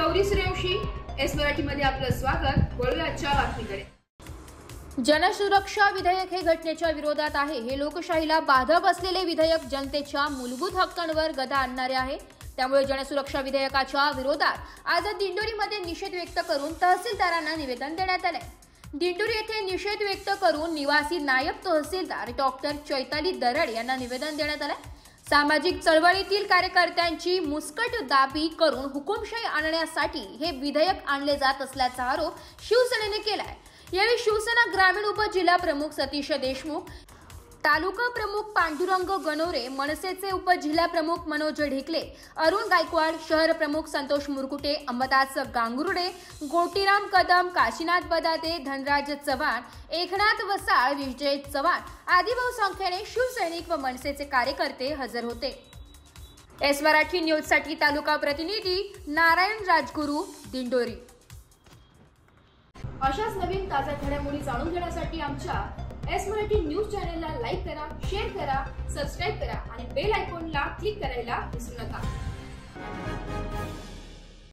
Gauri Suryavanshi, S मराठीमध्ये आपलं स्वागत। वळूया आजच्या बातमीकडे। जनसुरक्षा विधेयक हे घटनेच्या विरोधात आहे। हे लोकशाहीला बाधा बसलेले विधेयक जनतेच्या मूलभूत हक्कांवर गदा आणणारे आहे। त्यामुळे जनसुरक्षा विधेयकाच्या विरोधात आज दिंडोरीमध्ये निषेध व्यक्त करून तहसीलदारांना निवेदन देण्यात आले। दिंडोरी येथे निषेध व्यक्त करून निवासी नायब तहसीलदार डॉक्टर चैताली दरड यांना निवेदन देण्यात आले। सामाजिक चळवळीतील कार्यकर्त्यांची मुस्कटदाबी करून हुकुमशाही आणण्यासाठी हे विधेयक आणले जात असल्याचा आरोप शिवसेनेने केला आहे। यावेळी शिवसेना ग्रामीण उपजिल्हा प्रमुख सतीश देशमुख, तालुका प्रमुख पांडुरंग गणोरे, मनसेचे उपजिल्हा प्रमुख मनोज ढेकले, अरुण गायकवाड, शहर प्रमुख संतोष मुरकुटे, अंबादास गांगुर्डे, गोटीराम कदम, काशीनाथ बदाते, धनराज चव्हाण, एकनाथ वसाळ, विजय चव्हाण आदी बहुसंख्येने शिवसैनिक व मनसेचे कार्यकर्ते हजर होते। एस मराठी न्यूज साठी तालुका प्रतिनिधी नारायण राजगुरू, दिंडोरी। अशाच नवीन ताज्या घडामोडी जाणून घेण्यासाठी आमच्या एस मराठी न्यूज चॅनलला लाईक करा, शेअर करा, सबस्क्राइब करा आणि बेल आयकॉनला क्लिक करायला विसरू नका।